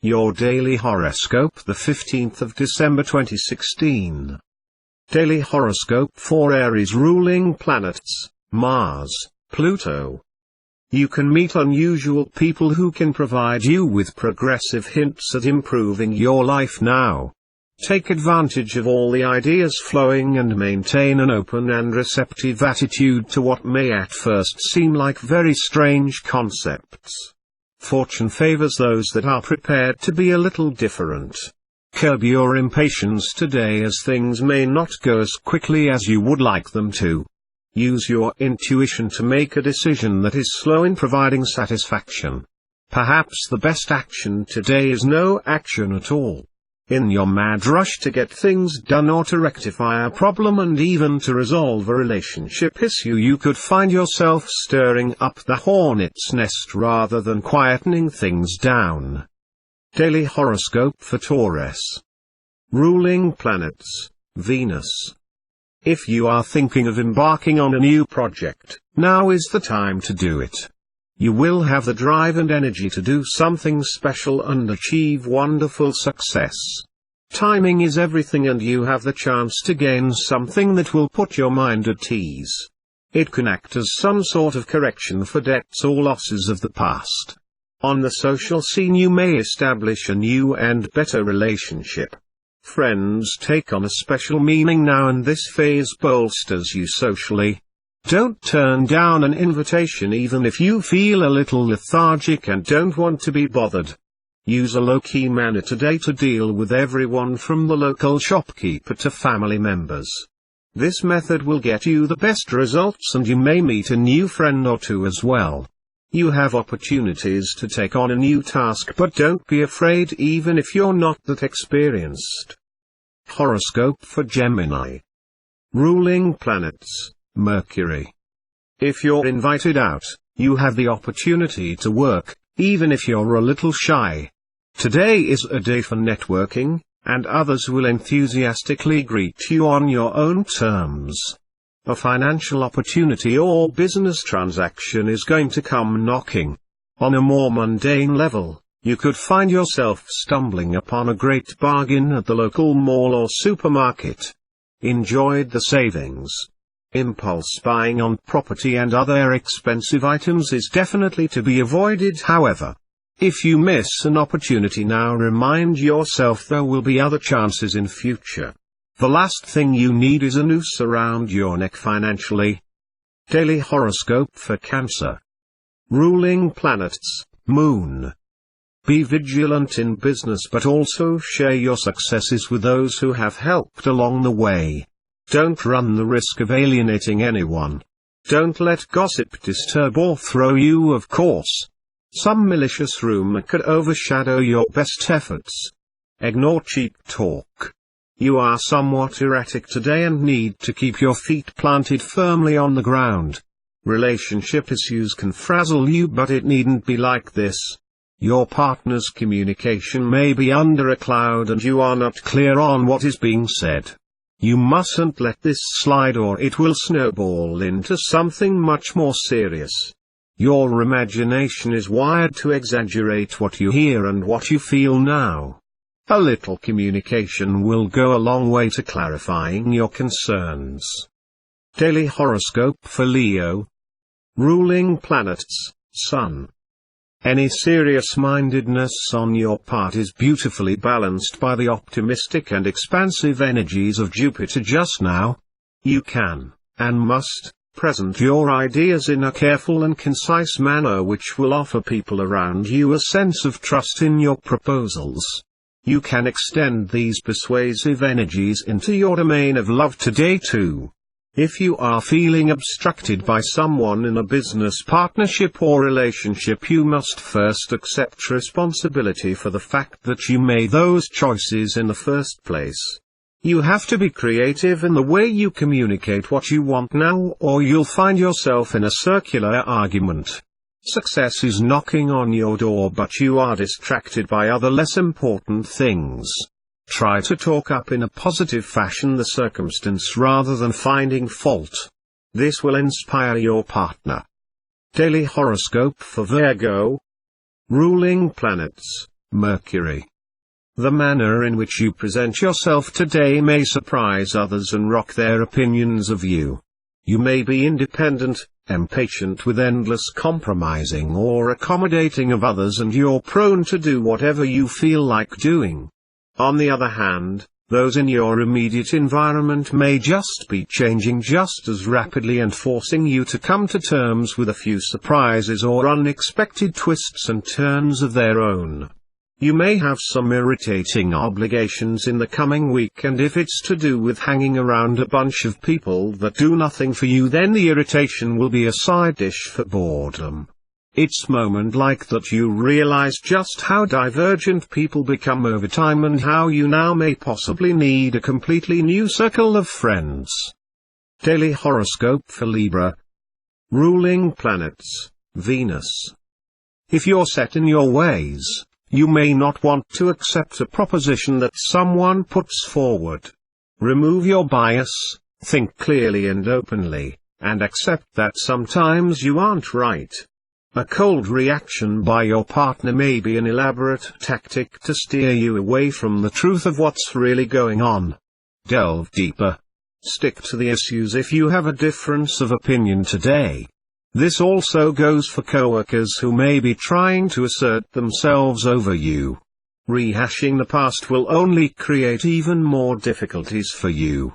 Your daily horoscope, the 15th of December 2016. Daily horoscope for Aries. Ruling planets: Mars, Pluto. You can meet unusual people who can provide you with progressive hints at improving your life now. Take advantage of all the ideas flowing and maintain an open and receptive attitude to what may at first seem like very strange concepts. Fortune favors those that are prepared to be a little different. Curb your impatience today, as things may not go as quickly as you would like them to. Use your intuition to make a decision that is slow in providing satisfaction. Perhaps the best action today is no action at all. In your mad rush to get things done or to rectify a problem and even to resolve a relationship issue, you could find yourself stirring up the hornet's nest rather than quietening things down. Daily horoscope for Taurus. Ruling planets: Venus. If you are thinking of embarking on a new project, now is the time to do it. You will have the drive and energy to do something special and achieve wonderful success. Timing is everything, and you have the chance to gain something that will put your mind at ease. It can act as some sort of correction for debts or losses of the past. On the social scene, you may establish a new and better relationship. Friends take on a special meaning now, and this phase bolsters you socially. Don't turn down an invitation even if you feel a little lethargic and don't want to be bothered. Use a low-key manner today to deal with everyone from the local shopkeeper to family members. This method will get you the best results, and you may meet a new friend or two as well. You have opportunities to take on a new task, but don't be afraid even if you're not that experienced. Horoscope for Gemini. Ruling planets: Mercury. If you're invited out, you have the opportunity to work, even if you're a little shy. Today is a day for networking, and others will enthusiastically greet you on your own terms. A financial opportunity or business transaction is going to come knocking. On a more mundane level, you could find yourself stumbling upon a great bargain at the local mall or supermarket. Enjoyed the savings. Impulse buying on property and other expensive items is definitely to be avoided, however. If you miss an opportunity now, remind yourself there will be other chances in future. The last thing you need is a noose around your neck financially. Daily horoscope for Cancer. Ruling planets: Moon. Be vigilant in business, but also share your successes with those who have helped along the way. Don't run the risk of alienating anyone. Don't let gossip disturb or throw you off course. Some malicious rumor could overshadow your best efforts. Ignore cheap talk. You are somewhat erratic today and need to keep your feet planted firmly on the ground. Relationship issues can frazzle you, but it needn't be like this. Your partner's communication may be under a cloud and you are not clear on what is being said. You mustn't let this slide, or it will snowball into something much more serious. Your imagination is wired to exaggerate what you hear and what you feel now. A little communication will go a long way to clarifying your concerns. Daily horoscope for Leo. Ruling planets: Sun. Any serious-mindedness on your part is beautifully balanced by the optimistic and expansive energies of Jupiter just now. You can, and must, present your ideas in a careful and concise manner which will offer people around you a sense of trust in your proposals. You can extend these persuasive energies into your domain of love today too. If you are feeling obstructed by someone in a business partnership or relationship, you must first accept responsibility for the fact that you made those choices in the first place. You have to be creative in the way you communicate what you want now, or you'll find yourself in a circular argument. Success is knocking on your door, but you are distracted by other less important things. Try to talk up in a positive fashion the circumstance rather than finding fault. This will inspire your partner. Daily horoscope for Virgo. Ruling planets: Mercury. The manner in which you present yourself today may surprise others and rock their opinions of you. You may be independent, impatient with endless compromising or accommodating of others, and you're prone to do whatever you feel like doing. On the other hand, those in your immediate environment may just be changing just as rapidly and forcing you to come to terms with a few surprises or unexpected twists and turns of their own. You may have some irritating obligations in the coming week, and if it's to do with hanging around a bunch of people that do nothing for you, then the irritation will be a side dish for boredom. It's moments like that you realize just how divergent people become over time and how you now may possibly need a completely new circle of friends. Daily Horoscope for Libra. Ruling planets, Venus. If you're set in your ways, you may not want to accept a proposition that someone puts forward. Remove your bias, think clearly and openly, and accept that sometimes you aren't right. A cold reaction by your partner may be an elaborate tactic to steer you away from the truth of what's really going on. Delve deeper. Stick to the issues if you have a difference of opinion today. This also goes for coworkers who may be trying to assert themselves over you. Rehashing the past will only create even more difficulties for you.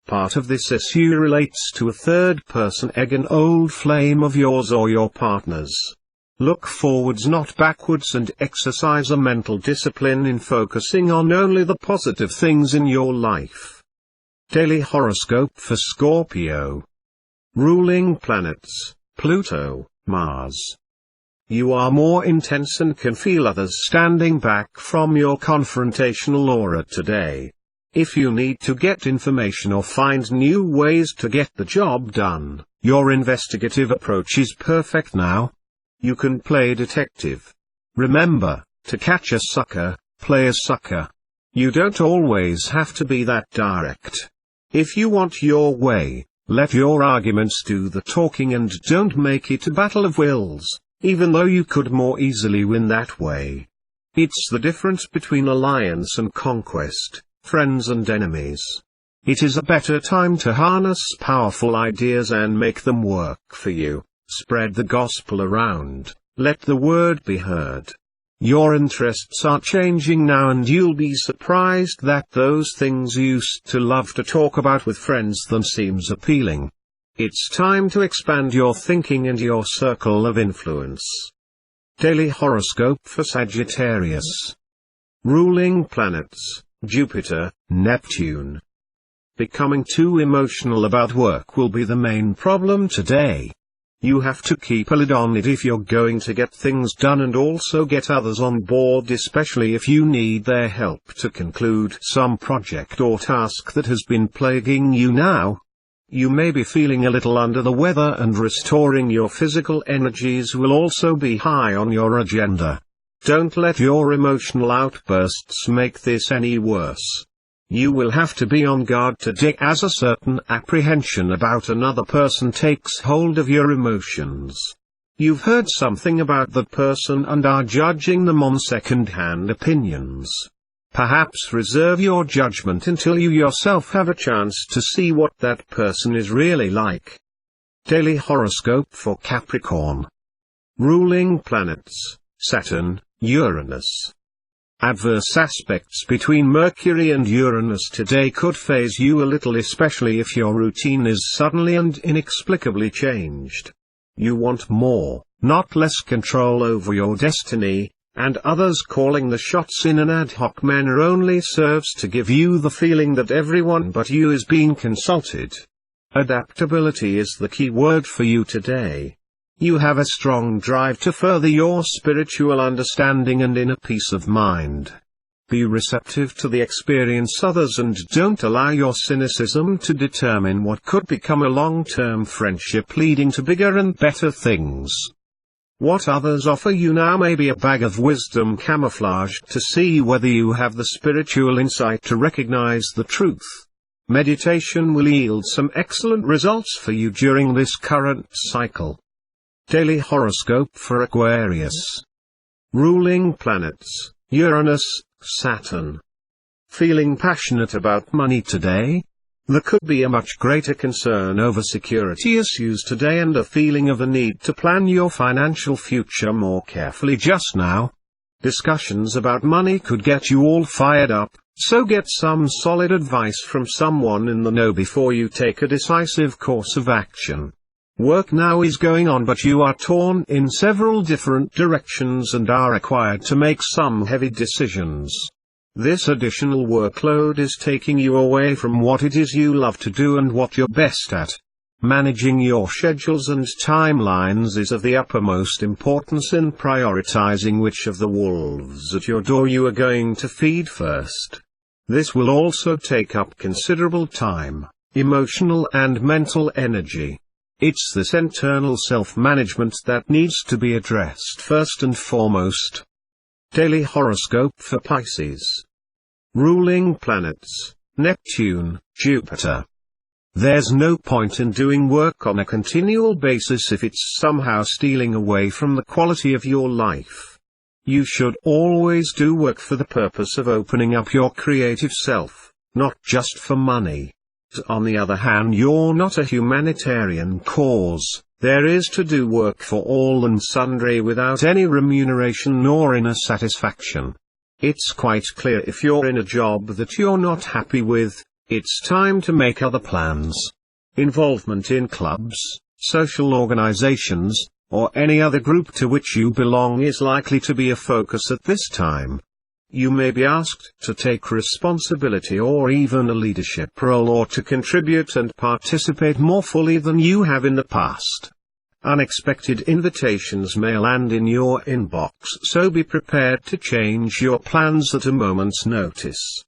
Part of this issue relates to a third person, an old flame of yours or your partner's. Look forwards, not backwards, and exercise a mental discipline in focusing on only the positive things in your life. Daily Horoscope for Scorpio. Ruling planets, Pluto, Mars. You are more intense and can feel others standing back from your confrontational aura today. If you need to get information or find new ways to get the job done, your investigative approach is perfect now. You can play detective. Remember, to catch a sucker, play a sucker. You don't always have to be that direct. If you want your way, let your arguments do the talking and don't make it a battle of wills, even though you could more easily win that way. It's the difference between alliance and conquest, friends and enemies. It is a better time to harness powerful ideas and make them work for you. Spread the gospel around, let the word be heard. Your interests are changing now, and you'll be surprised that those things you used to love to talk about with friends then seems appealing. It's time to expand your thinking and your circle of influence. Daily Horoscope for Sagittarius. Ruling planets, Jupiter, Neptune. Becoming too emotional about work will be the main problem today. You have to keep a lid on it if you're going to get things done and also get others on board, especially if you need their help to conclude some project or task that has been plaguing you now. You may be feeling a little under the weather, and restoring your physical energies will also be high on your agenda. Don't let your emotional outbursts make this any worse. You will have to be on guard today, as a certain apprehension about another person takes hold of your emotions. You've heard something about that person and are judging them on second-hand opinions. Perhaps reserve your judgment until you yourself have a chance to see what that person is really like. Daily Horoscope for Capricorn. Ruling planets, Saturn, Uranus. Adverse aspects between Mercury and Uranus today could phase you a little, especially if your routine is suddenly and inexplicably changed. You want more, not less, control over your destiny, and others calling the shots in an ad hoc manner only serves to give you the feeling that everyone but you is being consulted. Adaptability is the key word for you today. You have a strong drive to further your spiritual understanding and inner peace of mind. Be receptive to the experience others and don't allow your cynicism to determine what could become a long-term friendship leading to bigger and better things. What others offer you now may be a bag of wisdom camouflaged to see whether you have the spiritual insight to recognize the truth. Meditation will yield some excellent results for you during this current cycle. Daily Horoscope for Aquarius. Ruling planets, Uranus, Saturn. Feeling passionate about money today? There could be a much greater concern over security issues today and a feeling of a need to plan your financial future more carefully just now. Discussions about money could get you all fired up, so get some solid advice from someone in the know before you take a decisive course of action. Work now is going on, but you are torn in several different directions and are required to make some heavy decisions. This additional workload is taking you away from what it is you love to do and what you're best at. Managing your schedules and timelines is of the uppermost importance in prioritizing which of the wolves at your door you are going to feed first. This will also take up considerable time, emotional and mental energy. It's this internal self-management that needs to be addressed first and foremost. Daily horoscope for Pisces. Ruling planets: Neptune, Jupiter. There's no point in doing work on a continual basis if it's somehow stealing away from the quality of your life. You should always do work for the purpose of opening up your creative self, not just for money. On the other hand, you're not a humanitarian cause. There is to do work for all and sundry without any remuneration nor inner satisfaction. It's quite clear if you're in a job that you're not happy with, it's time to make other plans. Involvement in clubs, social organizations, or any other group to which you belong is likely to be a focus at this time. You may be asked to take responsibility or even a leadership role or to contribute and participate more fully than you have in the past. Unexpected invitations may land in your inbox, so be prepared to change your plans at a moment's notice.